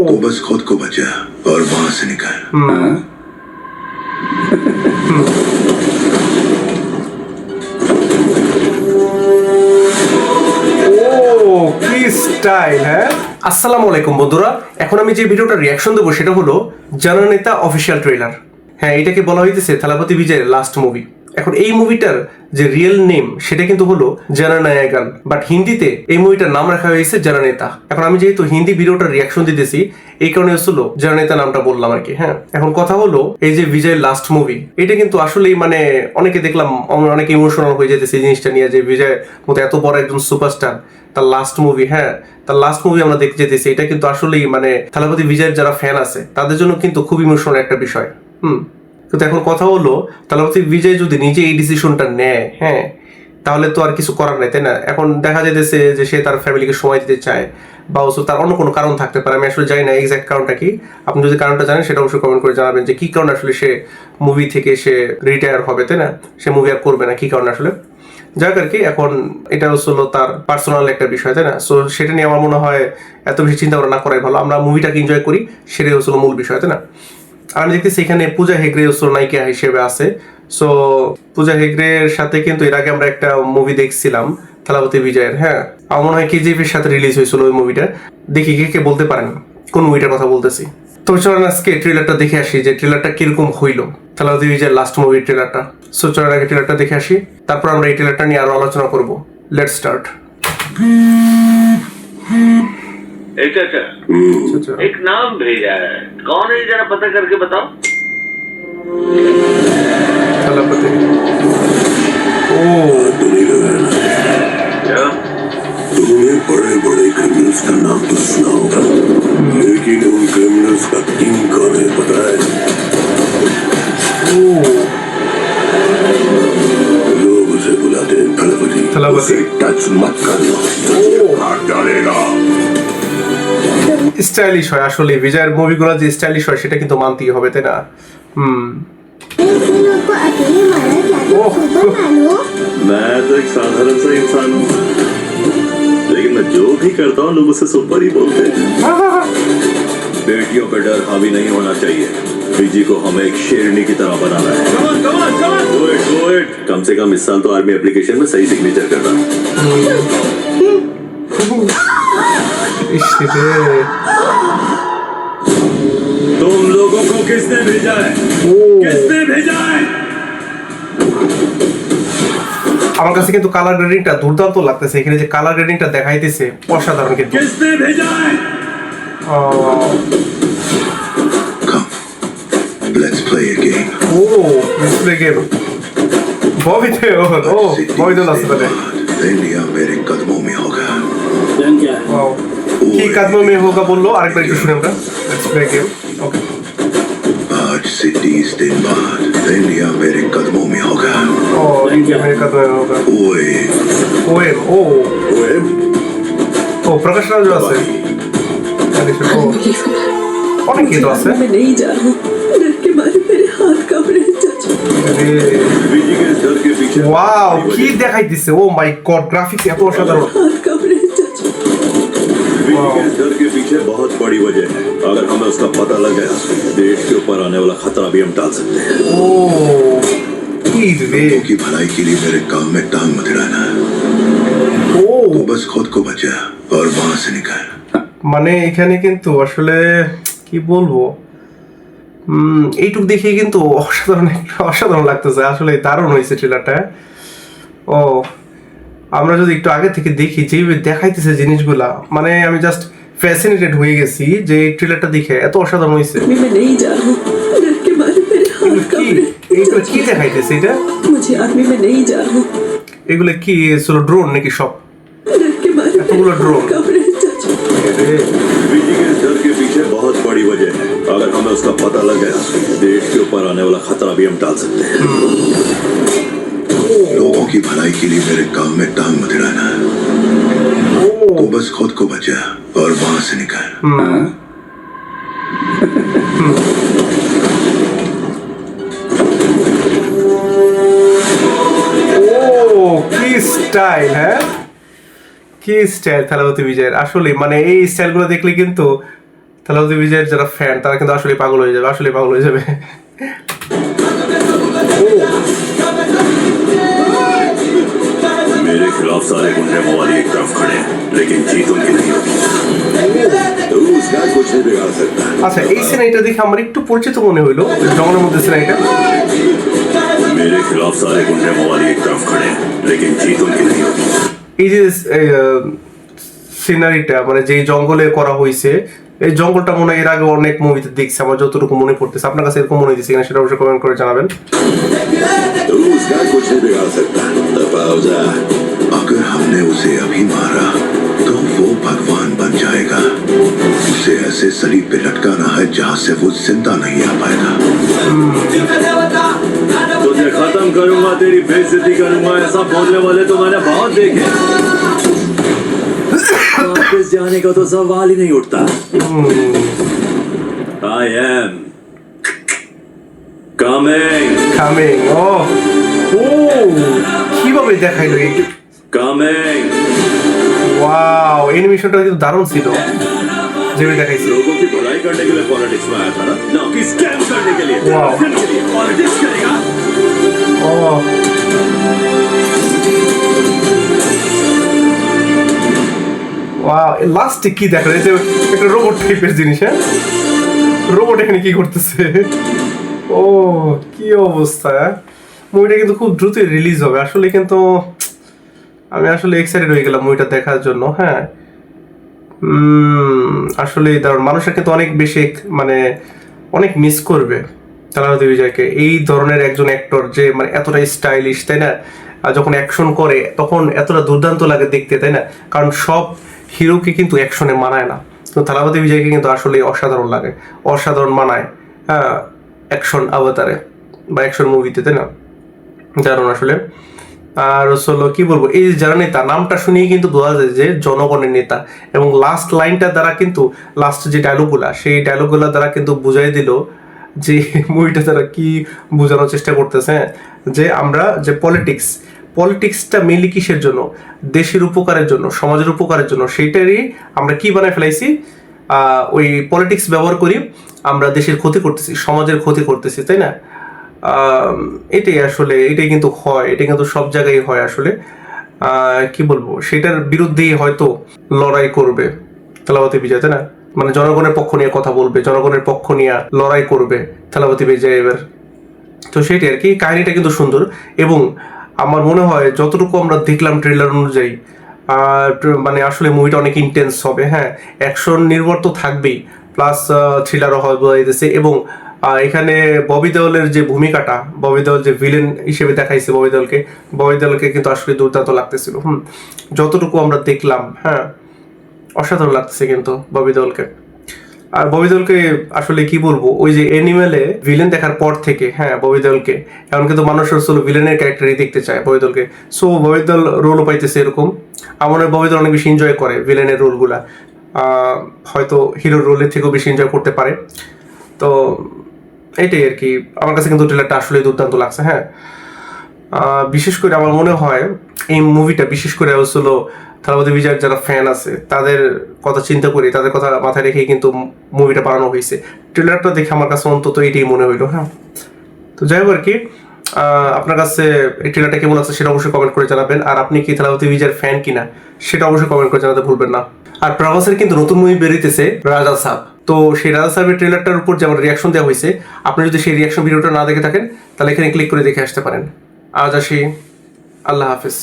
तो बस खुद को बचा और वहां से निकल। কি স্টাইল! হ্যাঁ, আসসালামু আলাইকুম বন্ধুরা। এখন আমি যে ভিডিওটা রিয়াকশন দেবো সেটা হলো জননেতা অফিসিয়াল ট্রেলার। হ্যাঁ, এটাকে বলা হইতেছে থালাপতি বিজয়ের লাস্ট মুভি। এখন এই মুভিটার যে রিয়েল নেম সেটা কিন্তু হলো জননায়কন, বাট হিন্দিতে এই মুভিটার নাম রাখা হয়েছে জননেতা। এখন আমি যেহেতু হিন্দি ভিডিওটার রিয়াকশন দিতেছি এই কারণে হলো জননেতা নামটা বললাম আর কি। হ্যাঁ, এখন কথা হলো এই যে বিজয়ের লাস্ট মুভি, এটা কিন্তু আসলেই মানে অনেকে দেখলাম অনেক ইমোশনাল হয়ে যেতেছে এই জিনিসটা নিয়ে, যে বিজয় মতো এত বড় একজন সুপারস্টার তার লাস্ট মুভি, হ্যাঁ তার লাস্ট মুভি আমরা দেখতে যেতেছি। এটা কিন্তু আসলেই মানে থালাপতি বিজয়ের যারা ফ্যান আছে তাদের জন্য কিন্তু খুব ইমোশনাল একটা বিষয়। কিন্তু এখন কথা হলো থালাপতি বিজয় যদি নিজে এই ডিসিশনটা নেয়, হ্যাঁ তাহলে তো আর কিছু করার নাই, তাই না? এখন দেখা যাইতেছে যে সে তার ফ্যামিলিকে সময় দিতে চায় বা তার অন্য কোনো কারণ থাকতে পারে। আমি আসলে জানি না এক্সাক্ট কারণটা কি। আপনি যদি কারণটা জানেন সেটা অবশ্যই কমেন্ট করে জানাবেন যে কি কারণে আসলে সে মুভি থেকে সে রিটায়ার হবে, তাই না? সে মুভি আর করবে না, কি কারণে আসলে যাক আর কি। এখন এটা হলো তার পার্সোনাল একটা বিষয়, তাই না? সো সেটা নিয়ে আমার মনে হয় এত বেশি চিন্তা ভাবনা না করাই ভালো। আমরা মুভিটাকে এনজয় করি, সেটাই হলো মূল বিষয়, তাই না? আর আমি দেখতেছি এখানে পূজা হেগড়ে নায়িকা হিসেবে আছে। সো পূজা হেগড়ের সাথে কিন্তু এর আগে আমরা একটা মুভি দেখছিলাম থালাপতি বিজয়ের। হ্যাঁ, আমার মনে হয় কেজিএফ এর সাথে রিলিজ হয়েছিল ওই মুভিটা। দেখি কে কে বলতে পারেন কোন মুভিটার কথা বলতেছি। তো চলেন আজকে ট্রেলারটা দেখে আসি যে ট্রেলারটা কিরকম হইলো, থালাপতি বিজয়ের লাস্ট মুভির ট্রেলারটা। সো চলেন আগে ট্রেলারটা দেখে আসি, তারপর আমরা এই ট্রেলারটা নিয়ে আরো আলোচনা করবো। Let's start. एक एक नाम भेजा है, कौन है जरा पता करके बताओ। थलापति ओ क्या? तुमने बड़े बड़े क्रिमिनल्स का नाम तो सुना होगा, लेकिन उन क्रिमिनल्स का किंग कौन है पता है? लोग उसे बुलाते हैं थलापति। थलापति। उसे टच मत करना, काट डालेगा। স্টাইলিশ হয় আসলে বিজয়ের মুভিগুলো, যে স্টাইলিশ হয় সেটা কিন্তু মানতেই হবে, তাই না? को अकेले मारा क्या तुम सुपरमैन हो? मैं तो एक साधारण सा इंसान हूँ, लेकिन मैं जो भी करता हूँ लोग उसे सुपर ही बोलते हैं। बेटियों पे डर हावी नहीं होना चाहिए। बीजी को हमें एक शेरनी की तरह बनाना है। Do it. कम से कम इस साल तो आर्मी एप्लीकेशन में सही सिग्नेचर करना। तुम लोगों को किसने भेजा है? किसने भेजा है? আমার কাছে কিন্তু কালার গ্রেডিংটা দুর্দান্ত লাগতেছে। এখানে যে কালার গ্রেডিংটা দেখাইতেছে অসাধারণ কিন্তু। किसने भेजा है? Come, let's play a game. let's play a game. Bobby Deol, Bobby Deol আসছে তাহলে। इंडिया मेरे कदमों में होगा। কি কদমों में होगा বললো, আরেকবার একটু শুনি আমরা। Let's play a game. Okay. आज से 30 दिन बाद इंडिया मेरे कदमों में होगा। इंडिया मेरे कदमों में होगा। ओए ও প্রকাশ রাজ আছে। অনেক কিছু আছে। मैं नहीं जा रहा हूँ, डर के मारे मेरे हाथ कांप रहे हैं चाचा। बीजी के इस डर के पीछे ওয়াও, কি দেখাইতেছে! ও মাই গড, গ্রাফিক্স এত অসাধারণ। हाथ कांप रहे हैं चाचा। बीजी के इस डर के पीछे बहुत बड़ी वजह है। अगर हमें उसका पता लग गया, देश के ऊपर आने वाला खतरा भी हम टाल सकते हैं। ও কি রে! लोगों की भलाई के लिए मेरे काम में टांग मत अड़ाना। ও तो बस खुद को बचा और वहां से निकल। মানে এখানে কিন্তু আসলে কি বলবো, এইটুক দেখে কিন্তু অসাধারণ লাগতেছে। আসলে দারুণ হয়েছে ট্রেলারটা। ও আমরা যদি একটু আগে থেকে দেখি যেভাবে দেখাইতেছে জিনিসগুলা, মানে আমি জাস্ট ফ্যাসিনেটেড হয়ে গেছি যে এই ট্রেলারটা দেখে এত অসাধারণ হয়েছে। मैं नहीं जा रहा हूँ, डर के मारे मेरे हाथ কি कांप रहे हैं। এইগুলো কি দেখাইতেছে এটা? मुझे आर्मी में नहीं जा रहा हूँ, এগুলো কি ছিল ড্রোন নাকি সব? डर के मारे मेरे এতগুলো ড্রোন। हाथ कांप रहे हैं चाचा। बीजी के इस डर के पीछे बहुत बड़ी वजह है। अगर हमें उसका पता लग गया, देश के ऊपर आने वाला खतरा भी हम टाल सकते हैं। लोगों की भलाई के लिए मेरे काम में टांग मत अड़ाना। तो बस खुद को बचा और वहां से निकल। কি স্টাইল! হ্যাঁ, কি স্টাইল থালাপতি বিজয়ের। আসলে মানে এই স্টাইলগুলো দেখলে কিন্তু থালাপতি বিজয়ের যারা ফ্যান তারা কিন্তু আসলে পাগল হয়ে যাবে, আসলে পাগল হয়ে যাবে। मेरे खिलाफ सारे गुंडे मवाली एक तरफ खड़े हैं, लेकिन जीत उनकी नहीं होगी। तो उसका कुछ नहीं बिगाड़ सकता। আচ্ছা, এই সিনেমাটা দেখে আমার একটু পরিচিত মনে হইলো, জঙ্গলের মধ্যে সিনেমাটা। मेरे खिलाफ सारे गुंडे मवाली एक तरफ खड़े हैं, लेकिन जीत उनकी नहीं होगी। এই যে সিনারিটা মানে যেই জঙ্গলে করা হয়েছে, এই জঙ্গলটা মনে হয় এর আগে অনেক মুভিতে দেখছি, আমার যতটুকু মনে পড়তেছে। আপনার কাছে এরকম মনে হয়েছে কিনা সেটা অবশ্যই কমেন্ট করে জানাবেন। तो उसका कुछ नहीं बिगाड़ सकता। तफावजा, अगर हमने उसे अभी मारा तो वो भगवान बन जाएगा। उसे ऐसे सलीब पे लटकाना है जहाँ से वो जिंदा नहीं आ पाएगा। तुझे खत्म करूंगा, तेरी बेइज्जती करूंगा, ऐसा बोलने वाले तो मैंने बहुत देखे। वापस जाने का तो सवाल ही नहीं उठता। I am coming, coming. ও ও কিভাবে দেখাইলো এই, coming। ওয়াও, এনিমেশনটা কিন্তু দারুণ ছিল যেভাবে দেখাইছে। लोगों की भलाई करने के लिए पॉलिटिक्स में आया था ना, ना कि स्कैम करने के लिए। वाह। के लिए पॉलिटिक्स करेगा। ও ওয়াও, লাস্টে কি দেখালো? এই যে একটা রোবট টাইপের জিনিস, হ্যাঁ, রোবট এখানে কি করতেছে? ও কি অবস্থা! মুভিটা কিন্তু খুব দ্রুতই রিলিজ হবে আসলে, কিন্তু আমি আসলে এক্সাইটেড হয়ে গেলাম মুভিটা দেখার জন্য। হ্যাঁ, আসলে দারুণ। মানুষের কিন্তু অনেক বেশি মানে অনেক মিস করবে থালাপতি বিজয়কে। এই ধরনের একজন অ্যাক্টর যে মানে এতটা স্টাইলিশ, তাই না? আর যখন অ্যাকশন করে তখন এতটা দুর্দান্ত লাগে দেখতে, তাই না? কারণ সব হিরোকে কিন্তু অ্যাকশনে মানায় না, তো থালাপতি বিজয়কে কিন্তু আসলে অসাধারণ লাগে, অসাধারণ মানায়। হ্যাঁ, অ্যাকশন অবতারে বা অ্যাকশন মুভিতে, তাই না? দারুণ আসলে। আর হলো কি বলবো, এই যে যারা নেতা, নামটা শুনিয়ে কিন্তু বোঝা যায় যে জনগণের নেতা। এবং লাস্ট লাইনটা দ্বারা কিন্তু, লাস্ট যে ডায়লগুলা, সেই ডায়লগুলা দ্বারা কিন্তু বুঝাই দিল যে মুভিটা তারা কি বোঝানোর চেষ্টা করতেছে, যে আমরা যে পলিটিক্সটা মেনলি কিসের জন্য? দেশের উপকারের জন্য, সমাজের উপকারের জন্য। সেইটারই আমরা কি বানায় ফেলাইছি, ওই পলিটিক্স ব্যবহার করি, আমরা দেশের ক্ষতি করতেছি, সমাজের ক্ষতি করতেছি, তাই না? এটাই আসলে, এটাই কিন্তু হয়, এটা কিন্তু সব জায়গায় হয় আসলে। কি বলবো, সেটার বিরুদ্ধেই হয়তো লড়াই করবে থালাপতি বিজয়, তাই না? মানে জনগণের পক্ষ নিয়ে কথা বলবে, জনগণের পক্ষ নিয়ে লড়াই করবে থালাপতি বিজয় এবার। তো সেটাই আর কি। কাহিনীটা কিন্তু সুন্দর, এবং আমার মনে হয় যতটুকু আমরা দেখলাম ট্রেলার অনুযায়ী, মানে আসলে মুভিটা অনেক ইন্টেন্স হবে। হ্যাঁ, অ্যাকশন নির্ভর তো থাকবেই, প্লাস থ্রিলারও হবে। এবং এখানে ববি দেওলের যে ভূমিকাটা, ববি দেওল যে ভিলেন হিসেবে দেখাইছে ববি দেওলকে কিন্তু আসলে দুর্দান্ত লাগতেছিল। যতটুকু আমরা দেখলাম, হ্যাঁ, অসাধারণ লাগতেছে কিন্তু ববি দেওলকে। আর ববি দেওলকে আসলে কি বলবো, ওই যে অ্যানিমেলে ভিলেন দেখার পর থেকে, হ্যাঁ, ববি দেওলকে এখন কিন্তু মানুষ আসলে ভিলেনের ক্যারেক্টারই দেখতে চায় ববি দেওলকে। সো ববি দেওল রোলও পাইতেছে এরকম। আমার মনে হয় ববি দেওল অনেক বেশি এনজয় করে ভিলেনের রোলগুলা, হয়তো হিরোর রোলের থেকেও বেশি এনজয় করতে পারে। তো এটাই আর কি। আমার কাছে কিন্তু ট্রেলারটা আসলে দুর্দান্ত লাগছে। হ্যাঁ, বিশেষ করে আমার মনে হয় এই মুভিটা বিশেষ করে হলো থালাপতি বিজয়ের যারা ফ্যান আছে তাদের কথা চিন্তা করি, তাদের কথা মাথায় রেখেই কিন্তু মুভিটা বানানো হয়েছে। ট্রেলারটা দেখে আমার কাছে অন্তত এটাই মনে হইলো। হ্যাঁ, তো যাই হোক আর কি। আপনার কাছে এই ট্রেলারটা কেমন আছে সেটা অবশ্যই কমেন্ট করে জানাবেন। আর আপনি কি থালাপতি বিজয়ের ফ্যান কিনা সেটা অবশ্যই কমেন্ট করে জানাতে ভুলবেন না। আর প্রভাসের কিন্তু নতুন মুভি বেরিয়েছে রাজা সাব। তো সেই রাজা সাহেবের ট্রেলারটার উপর যে আমার রিয়াকশন দেওয়া হয়েছে, আপনি যদি সেই রিয়াকশন ভিডিওটা না দেখে থাকেন তাহলে এখানে ক্লিক করে দেখে আসতে পারেন। আজ আসি, আল্লাহ হাফেজ।